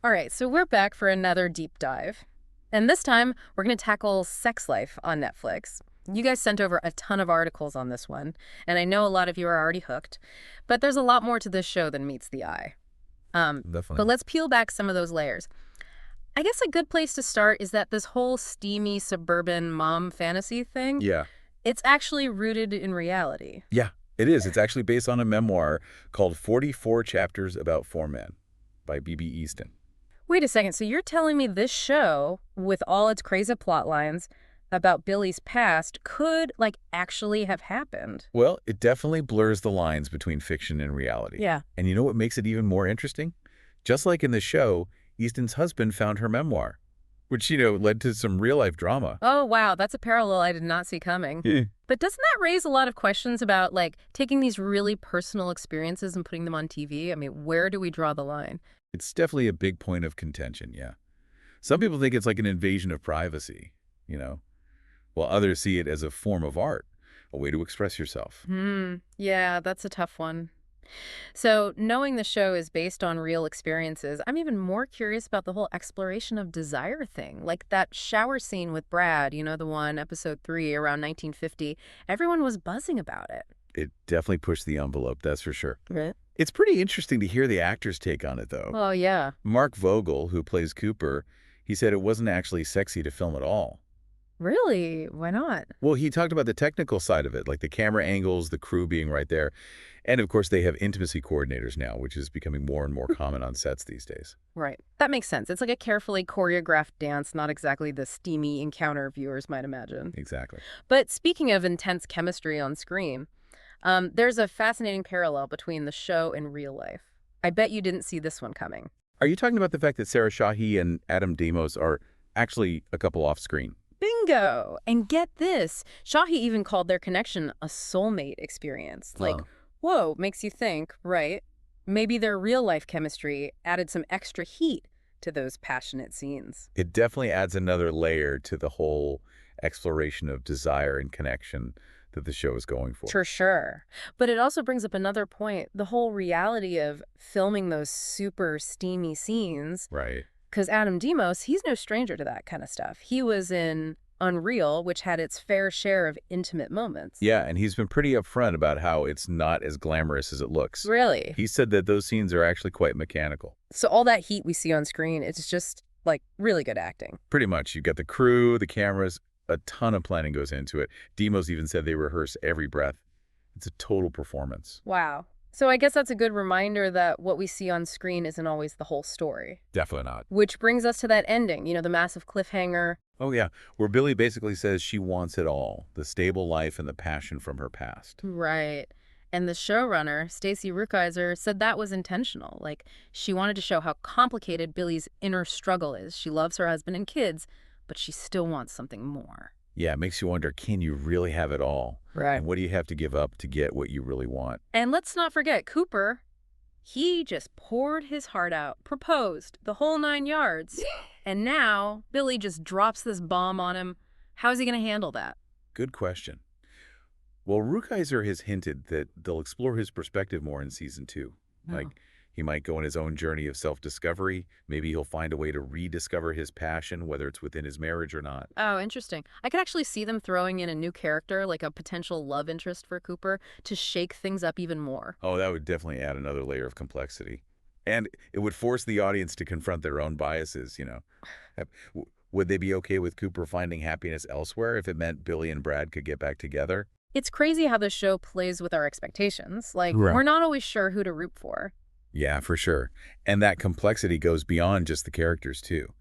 All right, so we're back for another deep dive. And this time, we're going to tackle sex life on Netflix. You guys sent over a ton of articles on this one, and I know a lot of you are already hooked, but there's a lot more to this show than meets the eye. But Definitely. let's peel back some of those layers. I guess a good place to start is that this whole steamy suburban mom fantasy thing, Yeah. it's actually rooted in reality. Yeah, it is. It's actually based on a memoir called 44 Chapters About Four Men by B.B. Easton. Wait a second, so you're telling me this show, with all its crazy plot lines about Billy's past, could, like, actually have happened? Well, it definitely blurs the lines between fiction and reality. Yeah. And you know what makes it even more interesting? Just like in the show, Easton's husband found her memoir, which, led to some real-life drama. Oh, wow, that's a parallel I did not see coming. Yeah. But doesn't that raise a lot of questions about, like, taking these really personal experiences and putting them on TV? I mean, where do we draw the line? It's definitely a big point of contention, yeah. Some people think it's like an invasion of privacy, you know, while others see it as a form of art, a way to express yourself. Yeah, that's a tough one. So, knowing the show is based on real experiences, I'm even more curious about the whole exploration of desire thing. Like that shower scene with Brad, the one, episode 3, around 1950. Everyone was buzzing about it. It definitely pushed the envelope, that's for sure. Right. It's pretty interesting to hear the actor's take on it, though. Oh, yeah. Mark Vogel, who plays Cooper, he said it wasn't actually sexy to film at all. Really? Why not? Well, he talked about the technical side of it, like the camera angles, the crew being right there. And of course, they have intimacy coordinators now, which is becoming more and more common on sets these days. Right. That makes sense. It's like a carefully choreographed dance, not exactly the steamy encounter viewers might imagine. Exactly. But speaking of intense chemistry on screen, there's a fascinating parallel between the show and real life. I bet you didn't see this one coming. Are you talking about the fact that Sarah Shahi and Adam Demos are actually a couple off screen? Bingo! And get this, Shahi even called their connection a soulmate experience. Like, Huh. whoa, makes you think, right? Maybe their real-life chemistry added some extra heat to those passionate scenes. It definitely adds another layer to the whole exploration of desire and connection that the show is going for. For sure. But it also brings up another point, the whole reality of filming those super steamy scenes. Right. Because Adam Demos, he's no stranger to that kind of stuff. He was in Unreal, which had its fair share of intimate moments. Yeah, and he's been pretty upfront about how it's not as glamorous as it looks. Really? He said that those scenes are actually quite mechanical. So all that heat we see on screen, it's just, like, really good acting. Pretty much. You've got the crew, the cameras, a ton of planning goes into it. Demos even said they rehearse every breath. It's a total performance. Wow. So I guess that's a good reminder that what we see on screen isn't always the whole story. Definitely not. Which brings us to that ending, the massive cliffhanger. Oh, yeah, where Billy basically says she wants it all, the stable life and the passion from her past. Right. And the showrunner, Stacey Rukeyser, said that was intentional. Like, she wanted to show how complicated Billy's inner struggle is. She loves her husband and kids, but she still wants something more. Yeah, it makes you wonder, can you really have it all? Right. And what do you have to give up to get what you really want? And let's not forget Cooper. He just poured his heart out, proposed, the whole 9 yards. And now Billy just drops this bomb on him. How's he going to handle that? Good question. Well, Rukeyser has hinted that they'll explore his perspective more in season 2. Like, he might go on his own journey of self-discovery. Maybe he'll find a way to rediscover his passion, whether it's within his marriage or not. Oh, interesting. I could actually see them throwing in a new character, like a potential love interest for Cooper, to shake things up even more. Oh, that would definitely add another layer of complexity. And it would force the audience to confront their own biases. Would they be okay with Cooper finding happiness elsewhere if it meant Billy and Brad could get back together? It's crazy how the show plays with our expectations. Like, Right. we're not always sure who to root for. Yeah, for sure. And that complexity goes beyond just the characters, too.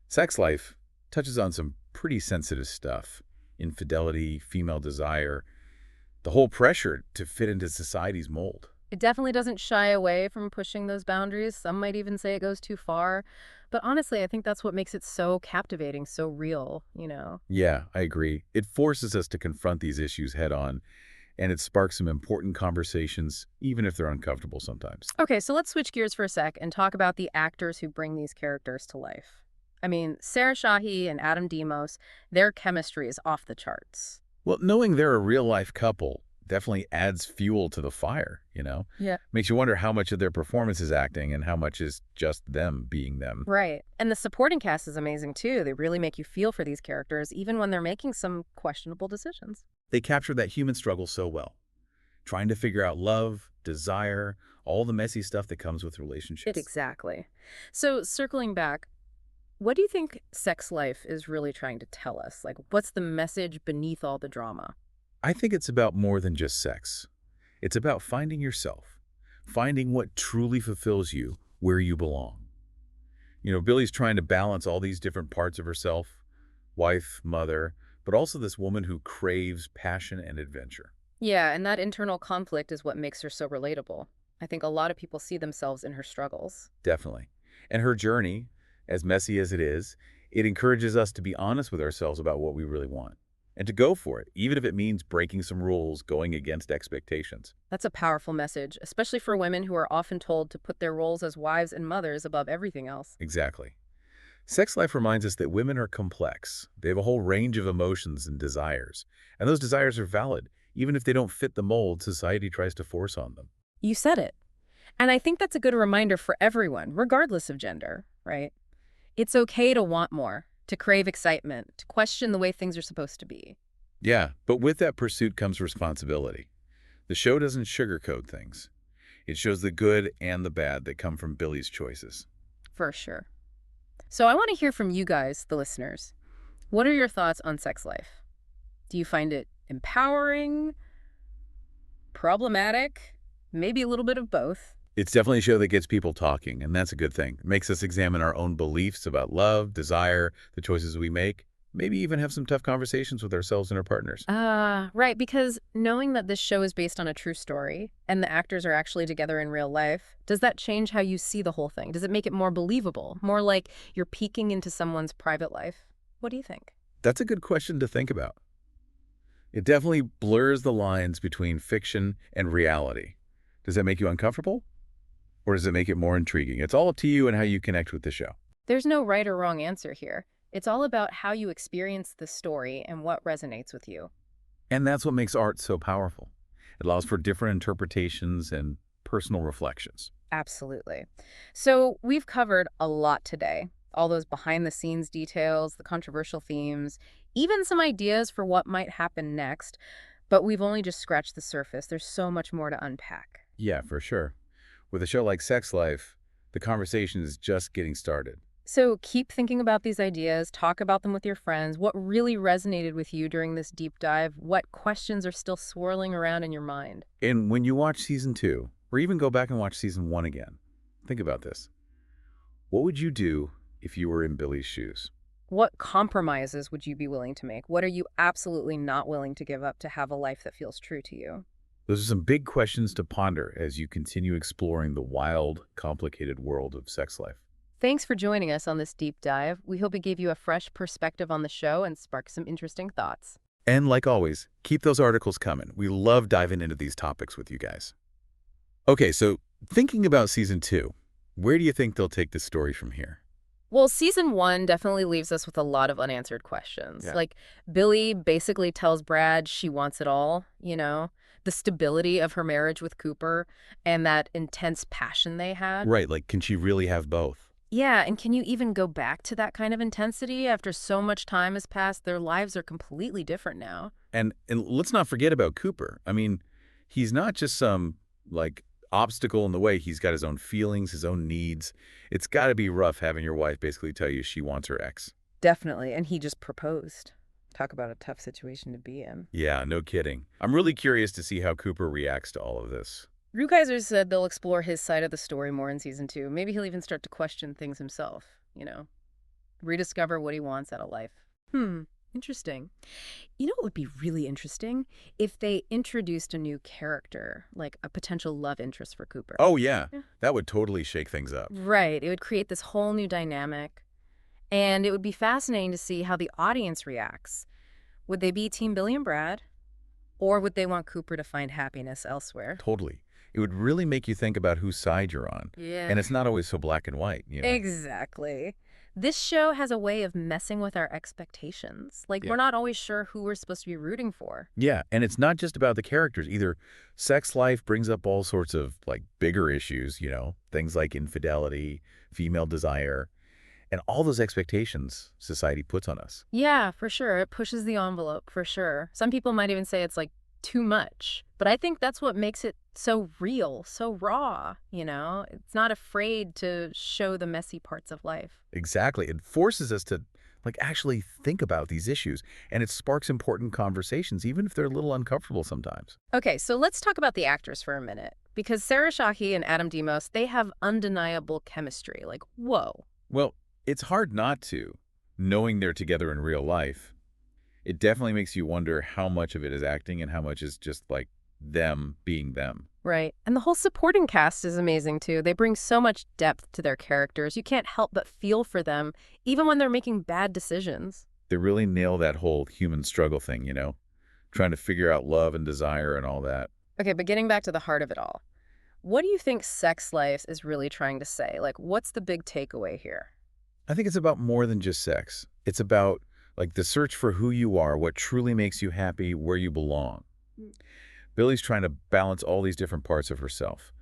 Sex life touches on some pretty sensitive stuff. Infidelity, female desire, the whole pressure to fit into society's mold. It definitely doesn't shy away from pushing those boundaries. Some might even say it goes too far. But honestly, I think that's what makes it so captivating, so real. Yeah, I agree. It forces us to confront these issues head on, and it sparks some important conversations, even if they're uncomfortable sometimes. Okay, so let's switch gears for a sec and talk about the actors who bring these characters to life. I mean, Sarah Shahi and Adam Demos, their chemistry is off the charts. Well, knowing they're a real-life couple, definitely adds fuel to the fire, you know? Yeah. Makes you wonder how much of their performance is acting and how much is just them being them. Right. And the supporting cast is amazing too. They really make you feel for these characters, even when they're making some questionable decisions. They capture that human struggle so well, trying to figure out love, desire, all the messy stuff that comes with It relationships. exactly. So circling back, what do you think Sex Life is really trying to tell us? Like, what's the message beneath all the drama? I think it's about more than just sex. It's about finding yourself, finding what truly fulfills you where you belong. You know, Billy's trying to balance all these different parts of herself, wife, mother, but also this woman who craves passion and adventure. Yeah, and that internal conflict is what makes her so relatable. I think a lot of people see themselves in her struggles. Definitely. And her journey, as messy as it encourages us to be honest with ourselves about what we really want and to go for it, even if it means breaking some rules, going against expectations. That's a powerful message, especially for women who are often told to put their roles as wives and mothers above everything else. Exactly. Sex life reminds us that women are complex. They have a whole range of emotions and desires, and those desires are valid, even if they don't fit the mold society tries to force on them. You said it. And I think that's a good reminder for everyone, regardless of gender, right? It's okay to want more, to crave excitement, to question the way things are supposed to be. Yeah, but with that pursuit comes responsibility. The show doesn't sugarcoat things. It shows the good and the bad that come from Billy's choices. For sure. So I want to hear from you guys, the listeners. What are your thoughts on sex life? Do you find it empowering, problematic, maybe a little bit of both? It's definitely a show that gets people talking, and that's a good thing. It makes us examine our own beliefs about love, desire, the choices we make, maybe even have some tough conversations with ourselves and our partners. Right, because knowing that this show is based on a true story and the actors are actually together in real life, does that change how you see the whole thing? Does it make it more believable, more like you're peeking into someone's private life? What do you think? That's a good question to think about. It definitely blurs the lines between fiction and reality. Does that make you uncomfortable? Or does it make it more intriguing? It's all up to you and how you connect with the show. There's no right or wrong answer here. It's all about how you experience the story and what resonates with you. And that's what makes art so powerful. It allows for different interpretations and personal reflections. Absolutely. So we've covered a lot today. All those behind the scenes details, the controversial themes, even some ideas for what might happen next. But we've only just scratched the surface. There's so much more to unpack. Yeah, for sure. With a show like Sex Life, the conversation is just getting started. So keep thinking about these ideas, talk about them with your friends. What really resonated with you during this deep dive? What questions are still swirling around in your mind? And when you watch season 2, or even go back and watch season 1 again, think about this. What would you do if you were in Billy's shoes? What compromises would you be willing to make? What are you absolutely not willing to give up to have a life that feels true to you? Those are some big questions to ponder as you continue exploring the wild, complicated world of sex life. Thanks for joining us on this deep dive. We hope it gave you a fresh perspective on the show and sparked some interesting thoughts. And like always, keep those articles coming. We love diving into these topics with you guys. Okay, so thinking about season 2, where do you think they'll take this story from here? Well, season one definitely leaves us with a lot of unanswered questions. Yeah. Like, Billy basically tells Brad she wants it all, the stability of her marriage with Cooper and that intense passion they had. Right, like can she really have both? Yeah, and can you even go back to that kind of intensity after so much time has passed? Their lives are completely different now. And let's not forget about Cooper. I mean, he's not just some like obstacle in the way. He's got his own feelings, his own needs. It's got to be rough having your wife basically tell you she wants her ex. Definitely, and he just proposed. Talk about a tough situation to be in. Yeah, no kidding. I'm really curious to see how Cooper reacts to all of this. Rukeyser said they'll explore his side of the story more in season two. Maybe he'll even start to question things himself, rediscover what he wants out of life. Interesting. You know what would be really interesting? If they introduced a new character, like a potential love interest for Cooper. Oh yeah, Yeah. that would totally shake things up. Right. It would create this whole new dynamic. And it would be fascinating to see how the audience reacts. Would they be Team Billy and Brad? Or would they want Cooper to find happiness elsewhere? Totally. It would really make you think about whose side you're on. Yeah. And it's not always so black and white, you know? Exactly. This show has a way of messing with our expectations. Like, Yeah. we're not always sure who we're supposed to be rooting for. Yeah, and it's not just about the characters either. Sex life brings up all sorts of, like, bigger issues, you know? Things like infidelity, female desire, and all those expectations society puts on us. Yeah, for sure. It pushes the envelope, for sure. Some people might even say it's like too much. But I think that's what makes it so real, so raw, you know? It's not afraid to show the messy parts of life. Exactly. It forces us to, like, actually think about these issues, and it sparks important conversations, even if they're a little uncomfortable sometimes. Okay, so let's talk about the actors for a minute. Because Sarah Shahi and Adam Demos, they have undeniable chemistry. Like, whoa. Well, it's hard not to, knowing they're together in real life. It definitely makes you wonder how much of it is acting and how much is just, like, them being them. Right. And the whole supporting cast is amazing, too. They bring so much depth to their characters. You can't help but feel for them, even when they're making bad decisions. They really nail that whole human struggle thing, you know? Trying to figure out love and desire and all that. Okay, but getting back to the heart of it all, what do you think Sex Life is really trying to say? Like, what's the big takeaway here? I think it's about more than just sex. It's about, like, the search for who you are, what truly makes you happy, where you belong. Mm. Billy's trying to balance all these different parts of herself.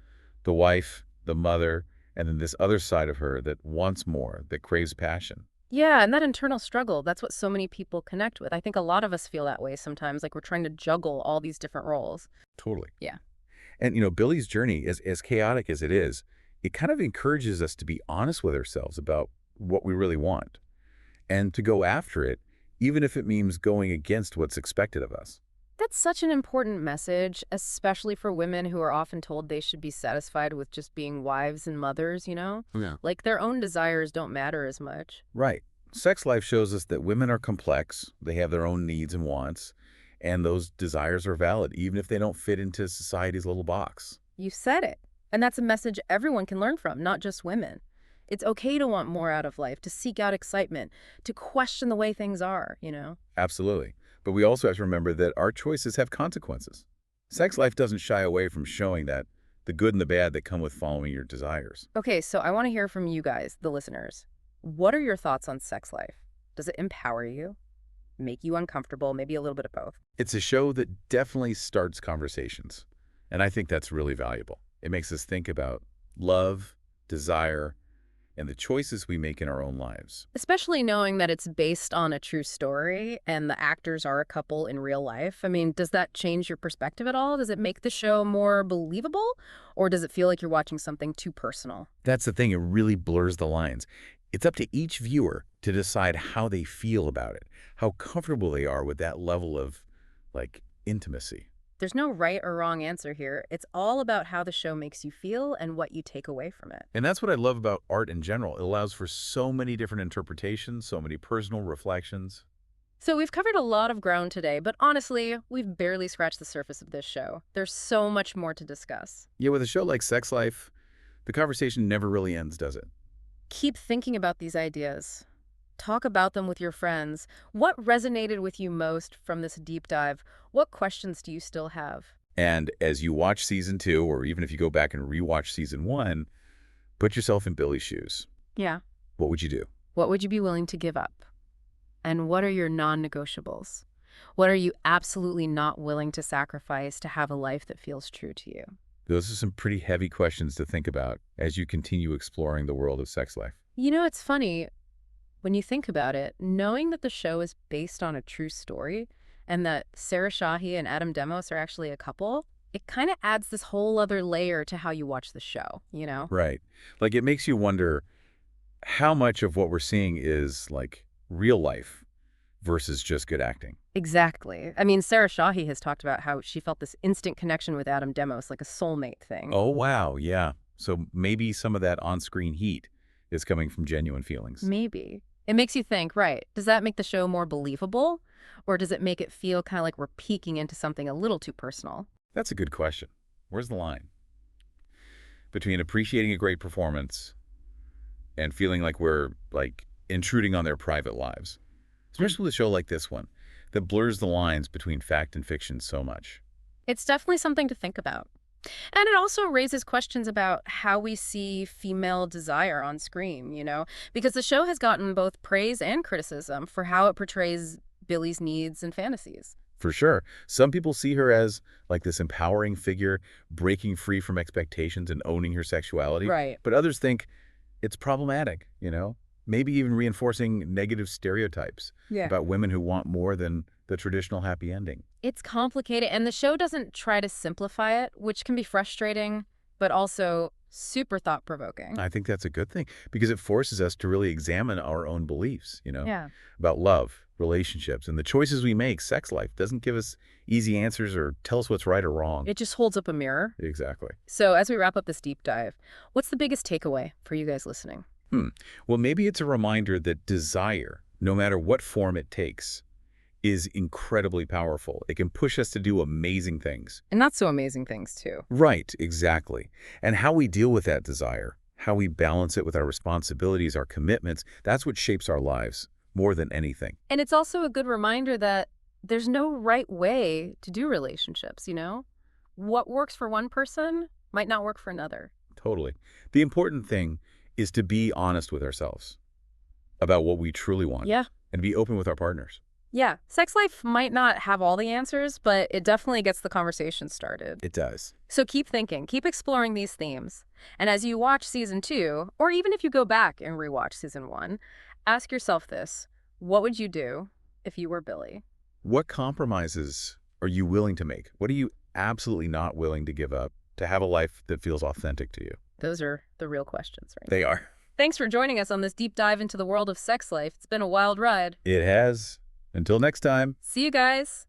The wife, the mother, and then this other side of her that wants more, that craves passion. Yeah, and that internal struggle, that's what so many people connect with. I think a lot of us feel that way sometimes, like we're trying to juggle all these different roles. Totally. Yeah. And, Billy's journey, as chaotic as it is, it kind of encourages us to be honest with ourselves about what we really want and to go after it, even if it means going against what's expected of us. That's such an important message, especially for women who are often told they should be satisfied with just being wives and mothers, you know? Yeah. Like their own desires don't matter as much. Right. Sex life shows us that women are complex, they have their own needs and wants, and those desires are valid, even if they don't fit into society's little box. You said it. And that's a message everyone can learn from, not just women. It's okay to want more out of life, to seek out excitement, to question the way things are, you know? Absolutely. But we also have to remember that our choices have consequences. Sex life doesn't shy away from showing that the good and the bad that come with following your desires. Okay, so I want to hear from you guys, the listeners. What are your thoughts on Sex Life? Does it empower you? Make you uncomfortable? Maybe a little bit of both. It's a show that definitely starts conversations, and I think that's really valuable. It makes us think about love, desire, and the choices we make in our own lives. Especially knowing that it's based on a true story and the actors are a couple in real life. I mean, does that change your perspective at all? Does it make the show more believable? Or does it feel like you're watching something too personal? That's the thing, it really blurs the lines. It's up to each viewer to decide how they feel about it, how comfortable they are with that level of, like, intimacy. There's no right or wrong answer here. It's all about how the show makes you feel and what you take away from it. And that's what I love about art in general. It allows for so many different interpretations, so many personal reflections. So we've covered a lot of ground today, but honestly, we've barely scratched the surface of this show. There's so much more to discuss. Yeah, with a show like Sex Life, the conversation never really ends, does it? Keep thinking about these ideas. Talk about them with your friends. What resonated with you most from this deep dive? What questions do you still have? And as you watch season 2, or even if you go back and rewatch season 1, put yourself in Billy's shoes. Yeah. What would you do? What would you be willing to give up? And what are your non-negotiables? What are you absolutely not willing to sacrifice to have a life that feels true to you? Those are some pretty heavy questions to think about as you continue exploring the world of sex life. You know, it's funny. When you think about it, knowing that the show is based on a true story and that Sarah Shahi and Adam Demos are actually a couple, it kind of adds this whole other layer to how you watch the show, you know? Right. Like, it makes you wonder how much of what we're seeing is, like, real life versus just good acting. Exactly. I mean, Sarah Shahi has talked about how she felt this instant connection with Adam Demos, like a soulmate thing. Oh, wow. Yeah. So maybe some of that on-screen heat is coming from genuine feelings. Maybe. It makes you think, right, does that make the show more believable? Or does it make it feel kind of like we're peeking into something a little too personal? That's a good question. Where's the line between appreciating a great performance and feeling like we're, like, intruding on their private lives? Especially with a show like this one that blurs the lines between fact and fiction so much. It's definitely something to think about. And it also raises questions about how we see female desire on screen, because the show has gotten both praise and criticism for how it portrays Billy's needs and fantasies. For sure. Some people see her as like this empowering figure, breaking free from expectations and owning her sexuality. Right. But others think it's problematic, maybe even reinforcing negative stereotypes Yeah. about women who want more than the traditional happy ending. It's complicated, and the show doesn't try to simplify it, which can be frustrating, but also super thought-provoking. I think that's a good thing because it forces us to really examine our own beliefs, Yeah. about love, relationships, and the choices we make. Sex life doesn't give us easy answers or tell us what's right or wrong. It just holds up a mirror. Exactly. So as we wrap up this deep dive, what's the biggest takeaway for you guys listening? Well, maybe it's a reminder that desire, no matter what form it takes, is incredibly powerful. It can push us to do amazing things. And not so amazing things, too. Right, exactly. And how we deal with that desire, how we balance it with our responsibilities, our commitments, that's what shapes our lives more than anything. And it's also a good reminder that there's no right way to do relationships. What works for one person might not work for another. Totally. The important thing is to be honest with ourselves about what we truly want Yeah. and be open with our partners. Yeah. Sex life might not have all the answers, but it definitely gets the conversation started. It does. So keep thinking, keep exploring these themes. And as you watch season 2, or even if you go back and rewatch season 1, ask yourself this: what would you do if you were Billy? What compromises are you willing to make? What are you absolutely not willing to give up to have a life that feels authentic to you? Those are the real questions, right? They are. Thanks for joining us on this deep dive into the world of sex life. It's been a wild ride. It has. Until next time. See you guys.